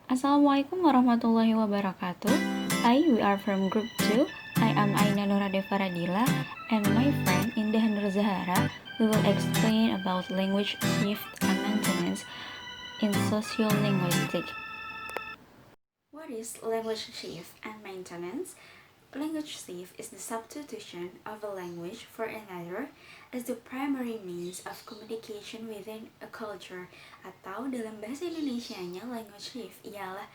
Assalamualaikum warahmatullahi wabarakatuh. We are from Group 2. I am Aina Nuradeva Radila and my friend Indah Nur Zahara. We will explain about language shift and maintenance in sociolinguistic. What is language shift and maintenance? Language shift is the substitution of a language for another as the primary means of communication within a culture. Atau dalam bahasa Indonesianya, language shift ialah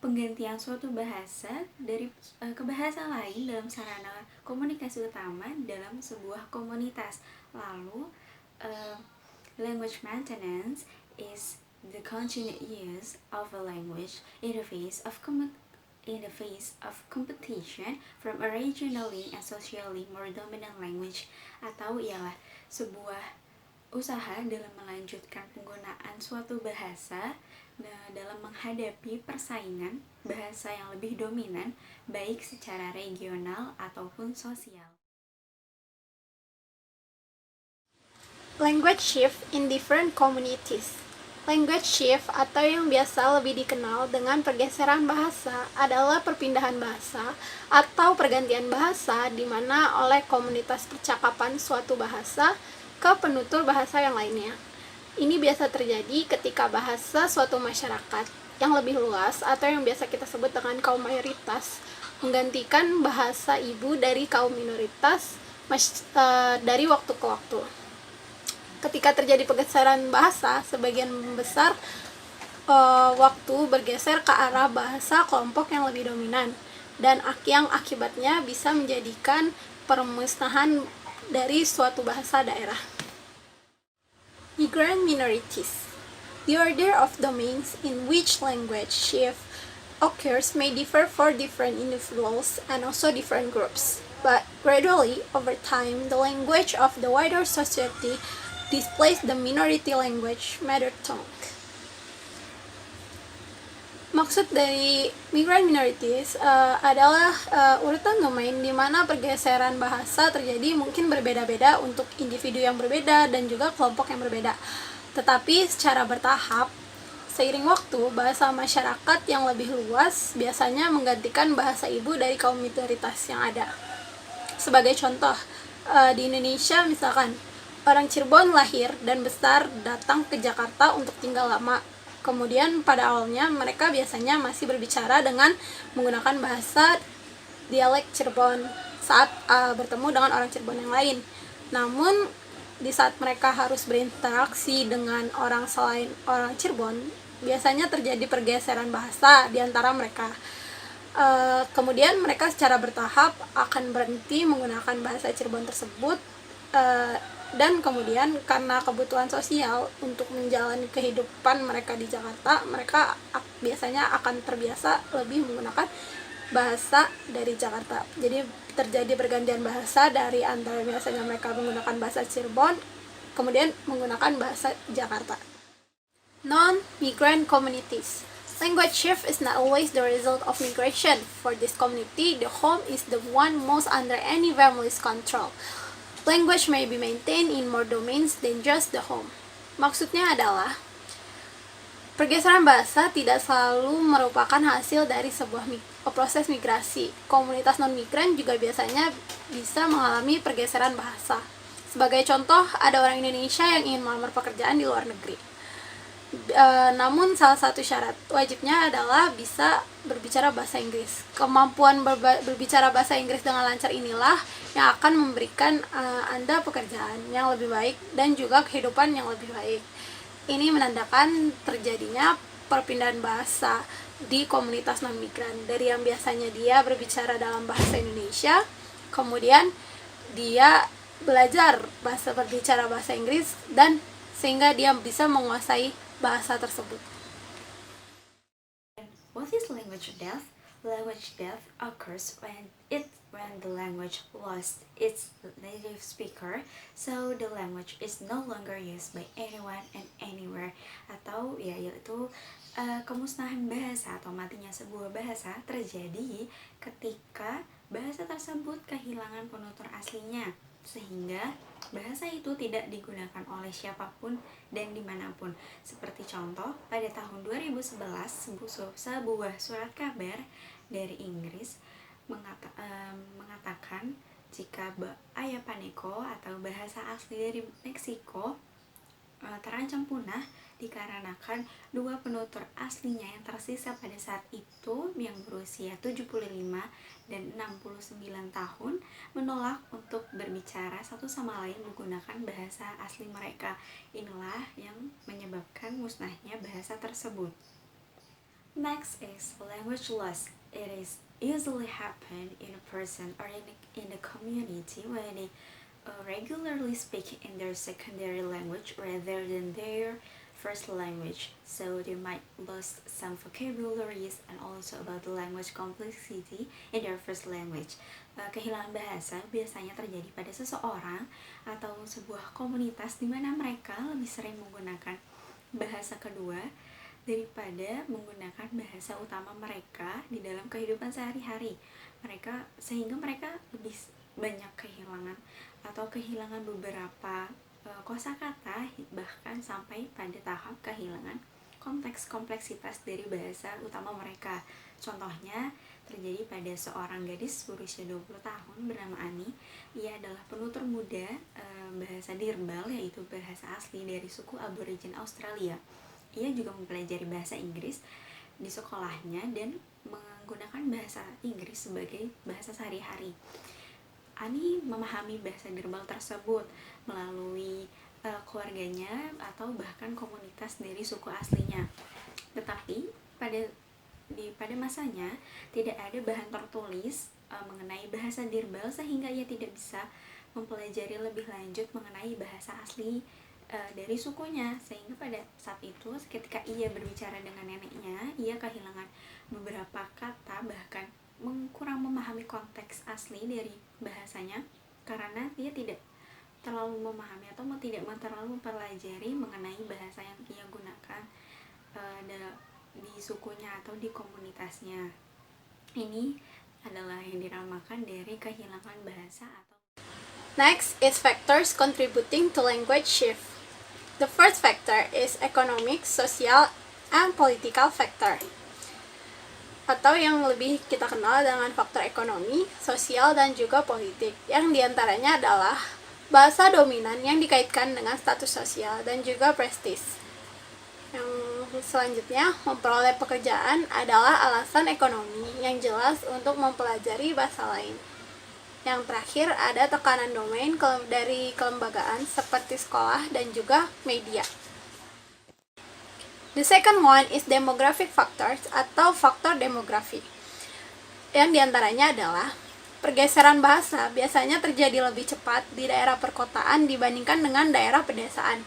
penggantian suatu bahasa dari ke bahasa lain dalam sarana komunikasi utama dalam sebuah komunitas. Lalu, language maintenance is the continued use of a language in the face of competition from a regionally and socially more dominant language, atau ialah sebuah usaha dalam melanjutkan penggunaan suatu bahasa dalam menghadapi persaingan bahasa yang lebih dominan baik secara regional ataupun sosial. Language shift in different communities. Language shift atau yang biasa lebih dikenal dengan pergeseran bahasa adalah perpindahan bahasa atau pergantian bahasa di mana oleh komunitas percakapan suatu bahasa ke penutur bahasa yang lainnya. Ini biasa terjadi ketika bahasa suatu masyarakat yang lebih luas atau yang biasa kita sebut dengan kaum mayoritas menggantikan bahasa ibu dari kaum minoritas dari waktu ke waktu. Ketika terjadi pergeseran bahasa, sebagian besar waktu bergeser ke arah bahasa kelompok yang lebih dominan dan yang akibatnya bisa menjadikan permusnahan dari suatu bahasa daerah. Migrant minorities. The order of domains in which language shift occurs may differ for different individuals and also different groups, but gradually, over time, the language of the wider society displace the minority language mother tongue. Maksud dari migrant minorities adalah urutan domain di mana pergeseran bahasa terjadi mungkin berbeda-beda untuk individu yang berbeda dan juga kelompok yang berbeda. Tetapi secara bertahap, seiring waktu, bahasa masyarakat yang lebih luas biasanya menggantikan bahasa ibu dari kaum minoritas yang ada. Sebagai contoh, di Indonesia misalkan, orang Cirebon lahir dan besar datang ke Jakarta untuk tinggal lama. Kemudian pada awalnya mereka biasanya masih berbicara dengan menggunakan bahasa dialek Cirebon saat bertemu dengan orang Cirebon yang lain. Namun di saat mereka harus berinteraksi dengan orang selain orang Cirebon, biasanya terjadi pergeseran bahasa di antara mereka. Kemudian mereka secara bertahap akan berhenti menggunakan bahasa Cirebon tersebut, dan kemudian karena kebutuhan sosial untuk menjalani kehidupan mereka di Jakarta, mereka biasanya akan terbiasa lebih menggunakan bahasa dari Jakarta. Jadi terjadi pergantian bahasa dari antara biasanya mereka menggunakan bahasa Cirebon, kemudian menggunakan bahasa Jakarta. Non-migrant communities. Language shift is not always the result of migration. For this community, the home is the one most under any family's control. Language may be maintained in more domains than just the home. Maksudnya adalah, pergeseran bahasa tidak selalu merupakan hasil dari sebuah proses migrasi. Komunitas non-migran juga biasanya bisa mengalami pergeseran bahasa. Sebagai contoh, ada orang Indonesia yang ingin melamar pekerjaan di luar negeri. Namun salah satu syarat wajibnya adalah bisa berbicara bahasa Inggris. Kemampuan berbicara bahasa Inggris dengan lancar inilah yang akan memberikan Anda pekerjaan yang lebih baik dan juga kehidupan yang lebih baik. Ini menandakan terjadinya perpindahan bahasa di komunitas non-migran dari yang biasanya dia berbicara dalam bahasa Indonesia, kemudian dia belajar berbicara bahasa Inggris dan sehingga dia bisa menguasai bahasa tersebut. What is language death? Language death occurs when the language lost its native speaker, so the language is no longer used by anyone and anywhere. Atau yaitu kemusnahan bahasa atau matinya sebuah bahasa terjadi ketika bahasa tersebut kehilangan penutur aslinya, sehingga Bahasa itu tidak digunakan oleh siapapun dan dimanapun. Seperti contoh, pada tahun 2011, sebuah surat kabar dari Inggris mengatakan jika Ayapaneko atau bahasa asli dari Meksiko terancam punah dikarenakan dua penutur aslinya yang tersisa pada saat itu yang berusia 75 dan 69 tahun menolak untuk berbicara satu sama lain menggunakan bahasa asli mereka. Inilah yang menyebabkan musnahnya bahasa tersebut. Next is language loss. It is usually happen in a person or in a community when they regularly speak in their secondary language rather than their first language, so they might lose some vocabularies and also about the language complexity in their first language. Kehilangan bahasa biasanya terjadi pada seseorang atau sebuah komunitas di mana mereka lebih sering menggunakan bahasa kedua daripada menggunakan bahasa utama mereka di dalam kehidupan sehari-hari. Sehingga mereka lebih banyak kehilangan beberapa kosakata, bahkan sampai pada tahap kehilangan kompleksitas dari bahasa utama mereka. Contohnya terjadi pada seorang gadis berusia 20 tahun bernama Ani. Ia adalah penutur muda bahasa Dirbal, yaitu bahasa asli dari suku aborigin Australia. Ia juga mempelajari bahasa Inggris di sekolahnya dan menggunakan bahasa Inggris sebagai bahasa sehari-hari. Ani memahami bahasa Dirbal tersebut melalui keluarganya atau bahkan komunitas dari suku aslinya. Tetapi pada masanya tidak ada bahan tertulis mengenai bahasa Dirbal sehingga ia tidak bisa mempelajari lebih lanjut mengenai bahasa asli dari sukunya, sehingga pada saat itu ketika ia berbicara dengan neneknya, ia kehilangan beberapa kata, bahkan kurang memahami konteks asli dari bahasanya karena dia tidak terlalu memahami atau tidak terlalu mempelajari mengenai bahasa yang ia gunakan di sukunya atau di komunitasnya. Ini adalah yang dinamakan dari kehilangan bahasa atau. Next is factors contributing to language shift. The first factor is economic, social, and political factor, atau yang lebih kita kenal dengan faktor ekonomi, sosial, dan juga politik, yang diantaranya adalah bahasa dominan yang dikaitkan dengan status sosial dan juga prestis. Yang selanjutnya, memperoleh pekerjaan adalah alasan ekonomi yang jelas untuk mempelajari bahasa lain. Yang terakhir, ada tekanan domain dari kelembagaan seperti sekolah dan juga media. The second one is demographic factors atau faktor demografi. Yang diantaranya adalah pergeseran bahasa biasanya terjadi lebih cepat di daerah perkotaan dibandingkan dengan daerah pedesaan.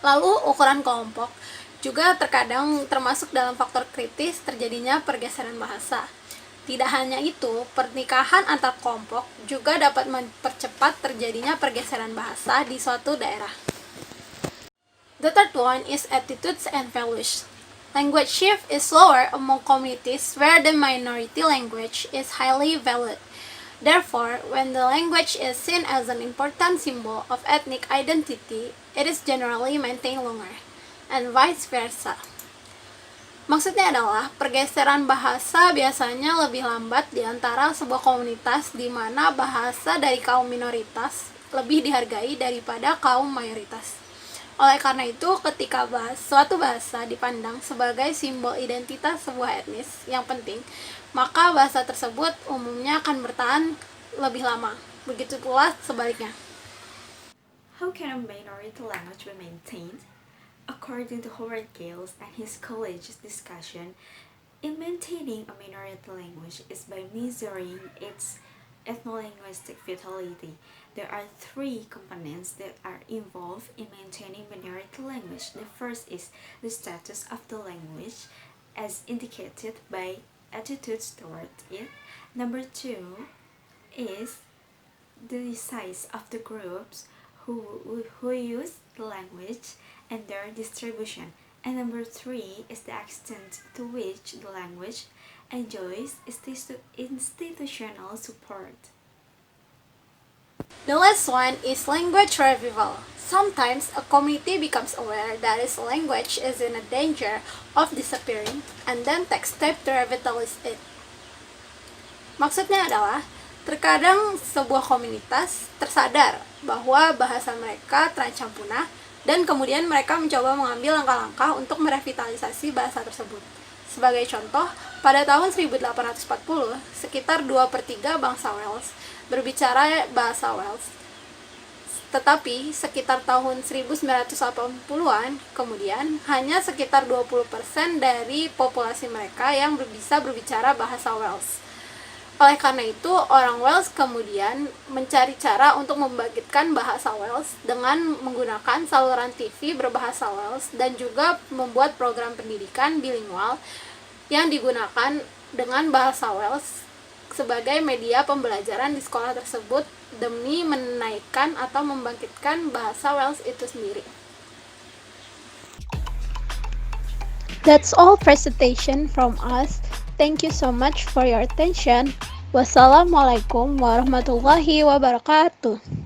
Lalu ukuran kelompok juga terkadang termasuk dalam faktor kritis terjadinya pergeseran bahasa. Tidak hanya itu, pernikahan antar kelompok juga dapat mempercepat terjadinya pergeseran bahasa di suatu daerah. The third one is attitudes and values. Language shift is slower among communities where the minority language is highly valued. Therefore, when the language is seen as an important symbol of ethnic identity, it is generally maintained longer, and vice versa. Maksudnya adalah pergeseran bahasa biasanya lebih lambat di antara sebuah komunitas di mana bahasa dari kaum minoritas lebih dihargai daripada kaum mayoritas. Oleh karena itu, ketika suatu bahasa dipandang sebagai simbol identitas sebuah etnis yang penting, maka bahasa tersebut umumnya akan bertahan lebih lama. Begitu pula sebaliknya. How can a minority language be maintained? According to Howard Gales and his colleague's discussion, in maintaining a minority language is by measuring its ethno-linguistic vitality. There are three components that are involved in maintaining minority language. The first is the status of the language as indicated by attitudes toward it. Number two is the size of the groups who use the language and their distribution. And number three is the extent to which the language enjoys institutional support. The last one is language revival. Sometimes a community becomes aware that its language is in a danger of disappearing and then takes steps to revitalize it. Maksudnya adalah, terkadang sebuah komunitas tersadar bahwa bahasa mereka terancam punah dan kemudian mereka mencoba mengambil langkah-langkah untuk merevitalisasi bahasa tersebut. Sebagai contoh, pada tahun 1840, sekitar 2/3 bangsa Wales berbicara bahasa Wales. Tetapi sekitar tahun 1980-an kemudian hanya sekitar 20% dari populasi mereka yang bisa berbicara bahasa Wales. Oleh karena itu, orang Wales kemudian mencari cara untuk membangkitkan bahasa Wales dengan menggunakan saluran TV berbahasa Wales dan juga membuat program pendidikan bilingual yang digunakan dengan bahasa Wales sebagai media pembelajaran di sekolah tersebut demi menaikkan atau membangkitkan bahasa Wales itu sendiri. That's all presentation from us. Thank you so much for your attention. Wassalamualaikum warahmatullahi wabarakatuh.